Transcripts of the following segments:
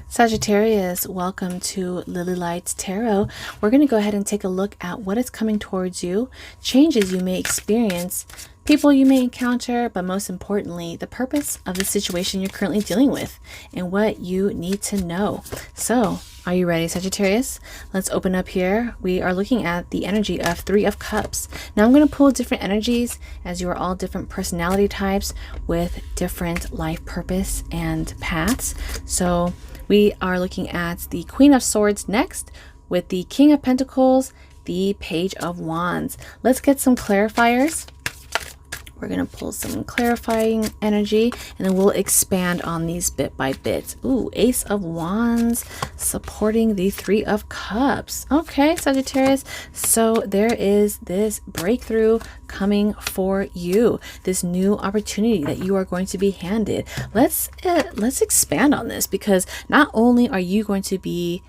Sagittarius, welcome to Lily Lights Tarot. We're going to go ahead and take a look at what is coming towards you, changes you may experience, people you may encounter, but most importantly, the purpose of the situation you're currently dealing with and what you need to know. So, are you ready, Sagittarius? Let's open up here. We are looking at the energy of Three of Cups. Now I'm going to pull different energies as you are all different personality types with different life purpose and paths. So we are looking at the Queen of Swords next with the King of Pentacles, the Page of Wands. Let's get some clarifiers. We're going to pull some clarifying energy and then we'll expand on these bit by bit. Ooh, Ace of Wands supporting the Three of Cups. Okay, Sagittarius. So there is this breakthrough coming for you, this new opportunity that you are going to be handed. Let's expand on this, because not only are you going to be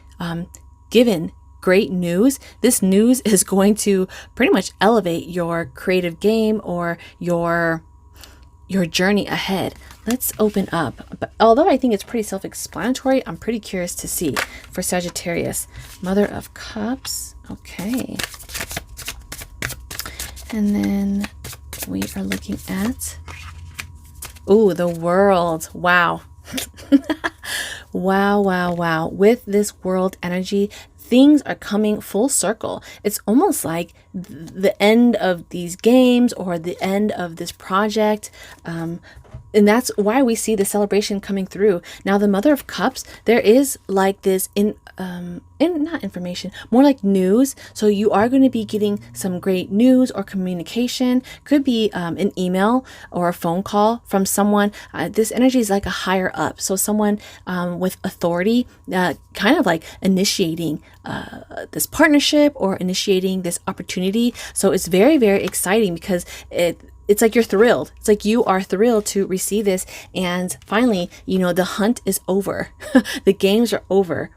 given great news, this news is going to pretty much elevate your creative game or your journey ahead. Let's open up. But although I think it's pretty self-explanatory, I'm pretty curious to see for Sagittarius. Mother of Cups. Okay. And then we are looking at, ooh, the World. Wow. Wow. With this World energy, things are coming full circle. It's almost like the end of these games or the end of this project. And that's why we see the celebration coming through. Now, the Mother of Cups, there is like this not information, more like news. So you are going to be getting some great news or communication. Could be an email or a phone call from someone. This energy is like a higher up. So someone with authority, kind of like initiating this partnership or initiating this opportunity. So it's very, very exciting because it's like you're thrilled. It's like you are thrilled to receive this. And finally, the hunt is over. The games are over.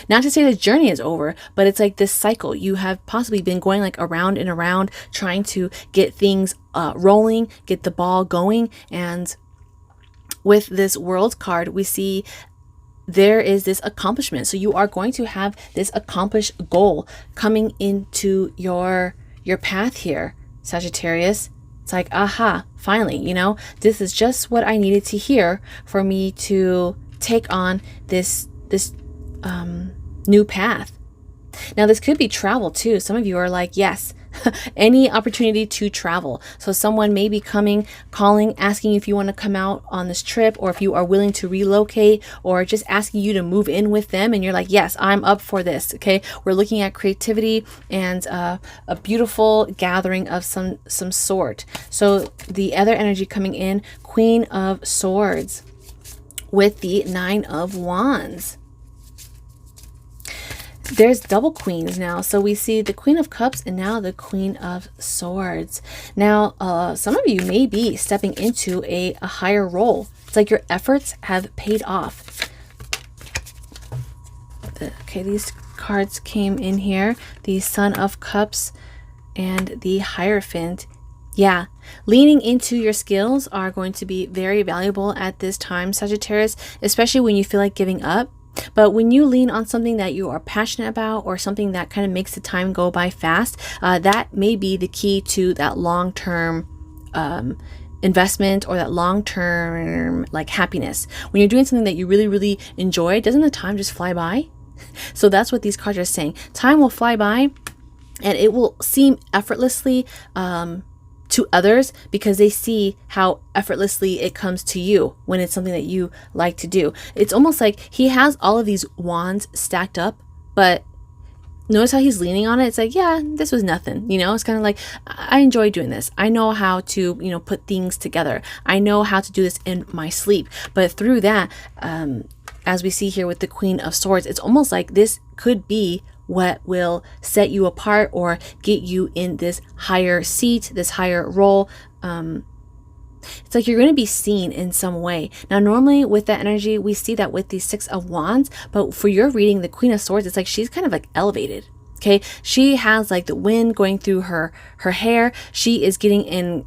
Not to say the journey is over, but it's like this cycle. You have possibly been going like around and around, trying to get things rolling, get the ball going. And with this World card, we see there is this accomplishment. So you are going to have this accomplished goal coming into your path here, Sagittarius. It's like, aha, finally, this is just what I needed to hear for me to take on this new path. Now, this could be travel too. Some of you are like, yes, any opportunity to travel. So someone may be calling, asking if you want to come out on this trip, or if you are willing to relocate, or just asking you to move in with them. And you're like, yes, I'm up for this. Okay. We're looking at creativity and a beautiful gathering of some sort. So the other energy coming in, Queen of Swords with the Nine of Wands. There's double queens now. So we see the Queen of Cups and now the Queen of Swords. Now, some of you may be stepping into a higher role. It's like your efforts have paid off. Okay, these cards came in here. The Son of Cups and the Hierophant. Yeah, leaning into your skills are going to be very valuable at this time, Sagittarius, especially when you feel like giving up. But when you lean on something that you are passionate about, or something that kind of makes the time go by fast, that may be the key to that long-term investment, or that long-term like happiness. When you're doing something that you really, really enjoy, doesn't the time just fly by? So that's what these cards are saying. Time will fly by and it will seem effortlessly to others, because they see how effortlessly it comes to you when it's something that you like to do. It's almost like he has all of these wands stacked up, but notice how he's leaning on it. It's like, yeah, this was nothing. It's kind of like, I enjoy doing this. I know how to, put things together. I know how to do this in my sleep. But through that, as we see here with the Queen of Swords, it's almost like this could be what will set you apart or get you in this higher seat, this higher role. It's like you're going to be seen in some way. Now, normally with that energy, we see that with the Six of Wands, but for your reading, the Queen of Swords, it's like she's kind of like elevated. Okay. She has like the wind going through her hair. She is getting in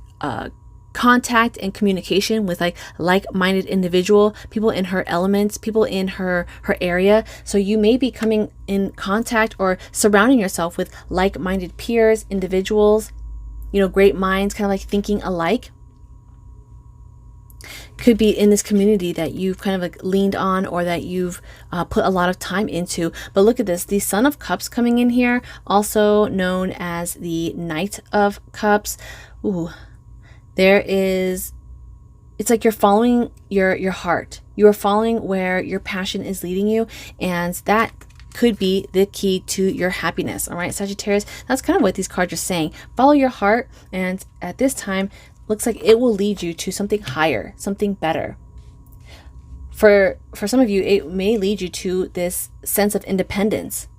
contact and communication with like-minded individual, people in her elements, people in her area. So you may be coming in contact or surrounding yourself with like-minded peers, individuals, great minds, kind of like thinking alike. Could be in this community that you've kind of like leaned on, or that you've put a lot of time into. But look at this, the Son of Cups coming in here, also known as the Knight of Cups. Ooh, it's like you're following your heart. You are following where your passion is leading you, and that could be the key to your happiness. All right, Sagittarius, that's kind of what these cards are saying. Follow your heart, and at this time, looks like it will lead you to something higher, something better. For some of you, it may lead you to this sense of independence.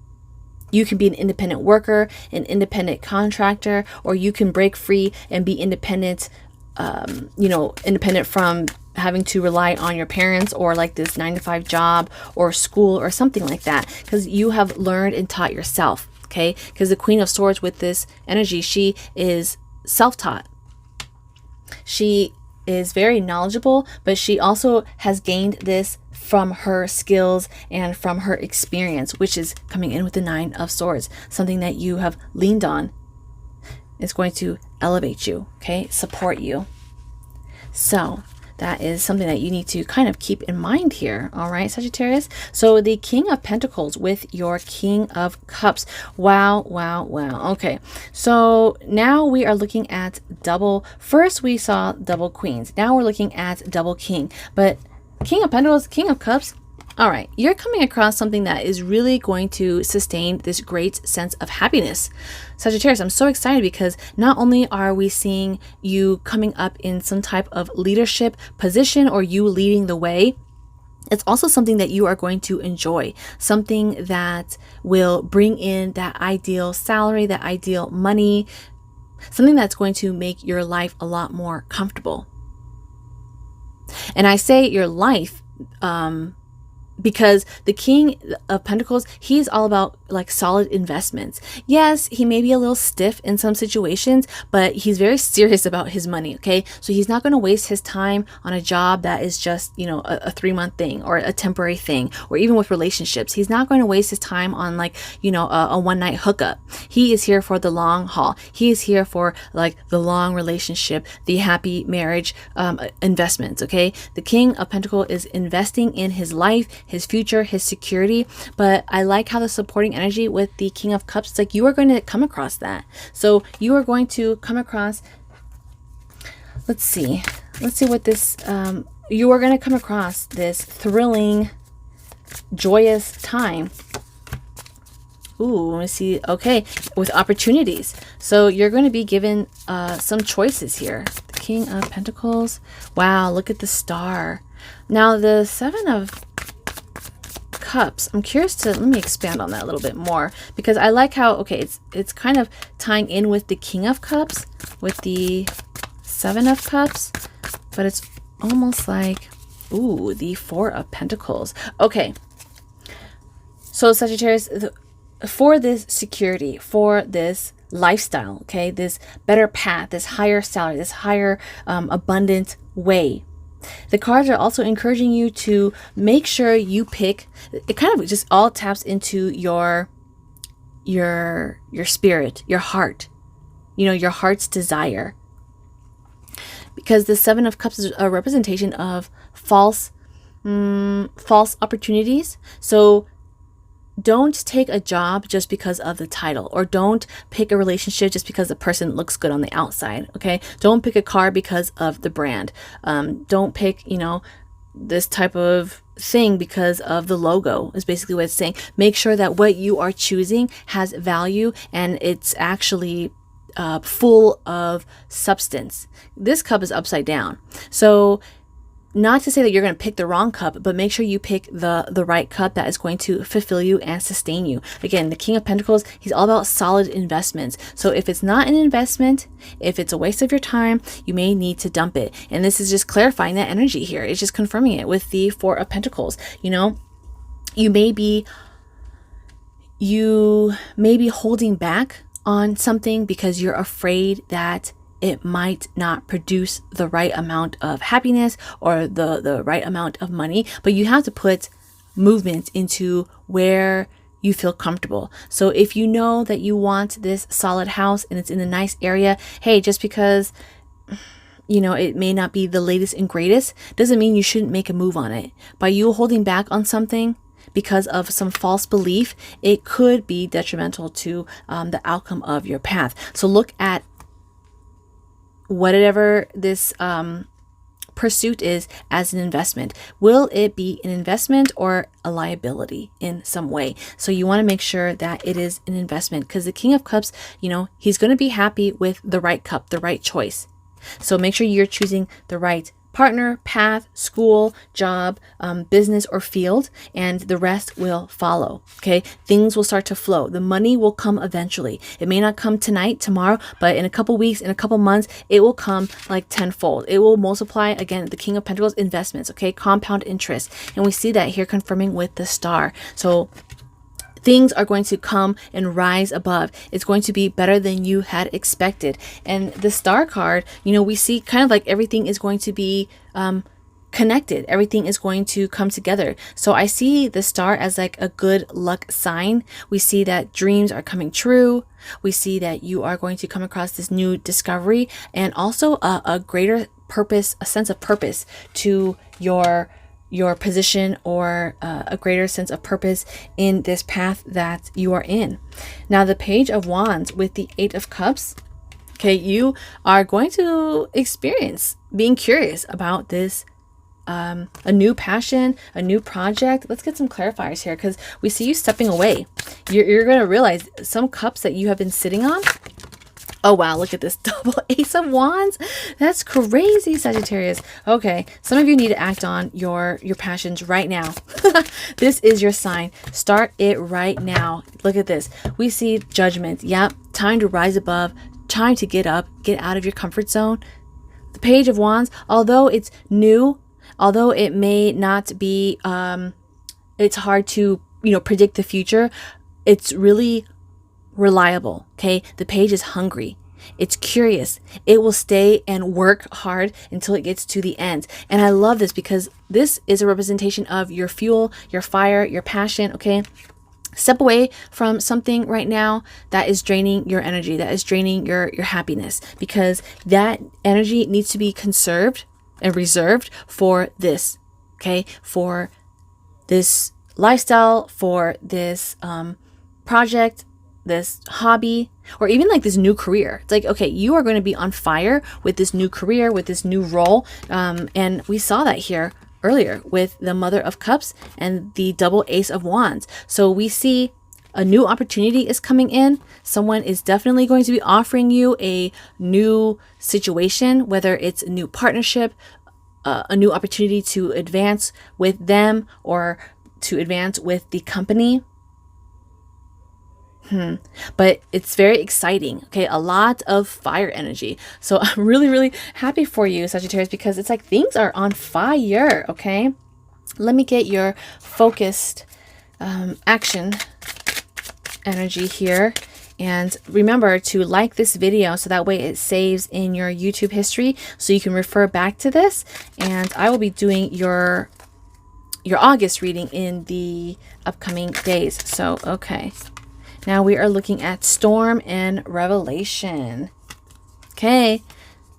You can be an independent worker, an independent contractor, or you can break free and be independent, independent from having to rely on your parents, or like this 9-to-5 job or school or something like that, because you have learned and taught yourself, okay? Because the Queen of Swords with this energy, she is self-taught. She is very knowledgeable, but she also has gained this from her skills and from her experience, which is coming in with the 9 of Swords. Something that you have leaned on is going to elevate you, okay? Support you. So that is something that you need to kind of keep in mind here. All right, Sagittarius. So the King of Pentacles with your King of Cups. Wow, wow, wow. Okay, so now we are looking at double. First we saw double Queens. Now we're looking at double King. But King of Pentacles, King of Cups. All right, you're coming across something that is really going to sustain this great sense of happiness. Sagittarius, I'm so excited because not only are we seeing you coming up in some type of leadership position, or you leading the way, it's also something that you are going to enjoy, something that will bring in that ideal salary, that ideal money, something that's going to make your life a lot more comfortable. And I say your life, because the King of Pentacles, he's all about like solid investments. Yes, he may be a little stiff in some situations, but he's very serious about his money, okay? So he's not going to waste his time on a job that is just, a 3-month thing, or a temporary thing, or even with relationships. He's not going to waste his time on like, a one-night hookup. He is here for the long haul. He is here for like the long relationship, the happy marriage, investments, okay? The King of Pentacles is investing in his life, his future, his security. But I like how the supporting energy with the King of Cups, it's like you are going to come across that. So you are going to come across, let's see what this, you are going to come across this thrilling, joyous time. Ooh, let me see. Okay, with opportunities. So you're going to be given some choices here. The King of Pentacles. Wow, look at the star. Now the 7 of Cups, I'm curious to, let me expand on that a little bit more, because I like how, okay, it's kind of tying in with the King of Cups with the 7 of Cups, but it's almost like, ooh, the 4 of Pentacles. Okay, so Sagittarius, for this security, for this lifestyle, okay, this better path, this higher salary, this higher abundant way, the cards are also encouraging you to make sure you pick, it kind of just all taps into your spirit, your heart, your heart's desire. Because the 7 of Cups is a representation of false opportunities. So don't take a job just because of the title, or don't pick a relationship just because the person looks good on the outside, okay? Don't pick a car because of the brand. Don't pick, this type of thing because of the logo, is basically what it's saying. Make sure that what you are choosing has value and it's actually full of substance. This cup is upside down. So not to say that you're going to pick the wrong cup, but make sure you pick the right cup that is going to fulfill you and sustain you. Again, the King of Pentacles, he's all about solid investments. So if it's not an investment, if it's a waste of your time, you may need to dump it. And this is just clarifying that energy here. It's just confirming it with the 4 of Pentacles. You may be holding back on something because you're afraid that it might not produce the right amount of happiness or the right amount of money, but you have to put movement into where you feel comfortable. So if you know that you want this solid house and it's in a nice area, hey, just because it may not be the latest and greatest doesn't mean you shouldn't make a move on it. By you holding back on something because of some false belief, it could be detrimental to the outcome of your path. So look at whatever this pursuit is as an investment. Will it be an investment or a liability in some way? So you want to make sure that it is an investment, because the King of Cups, he's going to be happy with the right cup, the right choice. So make sure you're choosing the right partner, path, school, job, business, or field, and the rest will follow. Okay. Things will start to flow. The money will come eventually. It may not come tonight, tomorrow, but in a couple weeks, in a couple months, it will come like tenfold. It will multiply. Again, the King of Pentacles, investments, okay, compound interest. And we see that here confirming with the star. So things are going to come and rise above. It's going to be better than you had expected. And the star card, we see kind of like everything is going to be connected. Everything is going to come together. So I see the star as like a good luck sign. We see that dreams are coming true. We see that you are going to come across this new discovery, and also a greater purpose, a sense of purpose to your position, or a greater sense of purpose in this path that you are in. Now, the Page of Wands with the 8 of Cups, okay, you are going to experience being curious about this, a new passion, a new project. Let's get some clarifiers here, because we see you stepping away. You're going to realize some cups that you have been sitting on. Oh, wow. Look at this double Ace of Wands. That's crazy, Sagittarius. Okay. Some of you need to act on your passions right now. This is your sign. Start it right now. Look at this. We see Judgment. Yep. Time to rise above. Time to get up. Get out of your comfort zone. The Page of Wands, although it's new, although it may not be, it's hard to, predict the future. It's really reliable. Okay. The page is hungry. It's curious. It will stay and work hard until it gets to the end. And I love this, because this is a representation of your fuel, your fire, your passion. Okay. Step away from something right now that is draining your energy, that is draining your happiness, because that energy needs to be conserved and reserved for this. Okay. For this lifestyle, for this project, this hobby, or even like this new career. It's like, okay, you are going to be on fire with this new career, with this new role. And we saw that here earlier with the Mother of Cups and the double Ace of Wands. So we see a new opportunity is coming in. Someone is definitely going to be offering you a new situation, whether it's a new partnership, a new opportunity to advance with them, or to advance with the company. But it's very exciting. Okay. A lot of fire energy. So I'm really, really happy for you, Sagittarius, because it's like things are on fire. Okay. Let me get your focused action energy here. And remember to like this video so that way it saves in your YouTube history so you can refer back to this. And I will be doing your August reading in the upcoming days. So, okay. Now we are looking at Storm and Revelation. Okay.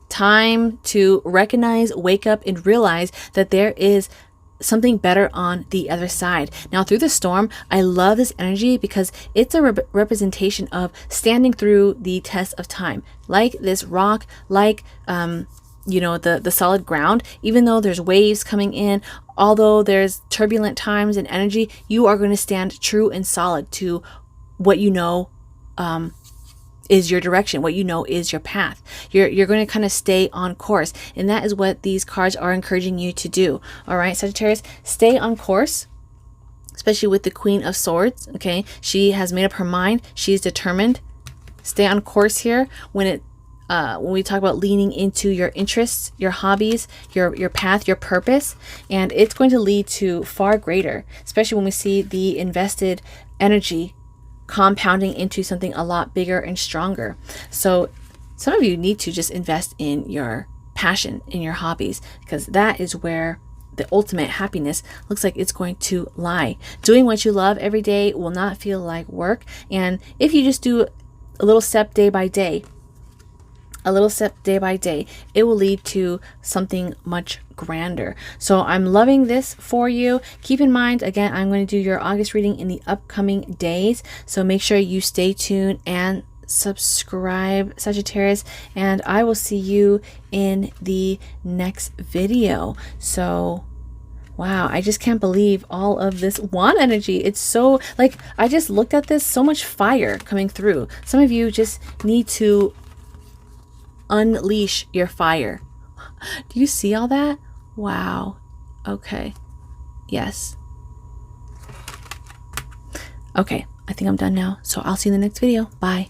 Time to recognize, wake up, and realize that there is something better on the other side. Now, through the storm, I love this energy because it's a representation of standing through the test of time. Like this rock, like, the solid ground, even though there's waves coming in, although there's turbulent times and energy, you are going to stand true and solid to what you know is your direction, what you know is your path. You're going to kind of stay on course, and that is what these cards are encouraging you to do. All right, Sagittarius, stay on course, especially with the Queen of Swords. Okay, she has made up her mind. She's determined. Stay on course here. When we talk about leaning into your interests, your hobbies, your path, your purpose, and it's going to lead to far greater, especially when we see the invested energy compounding into something a lot bigger and stronger. So some of you need to just invest in your passion, in your hobbies, because that is where the ultimate happiness looks like it's going to lie. Doing what you love every day will not feel like work. And if you just do a little step day by day, it will lead to something much grander. So I'm loving this for you. Keep in mind, again, I'm going to do your August reading in the upcoming days. So make sure you stay tuned and subscribe, Sagittarius, and I will see you in the next video. So wow, I just can't believe all of this wand energy. It's so, like, I just looked at this, so much fire coming through. Some of you just need to unleash your fire. Do you see all that? Wow. Okay. Yes. Okay, I think I'm done now. So I'll see you in the next video. Bye.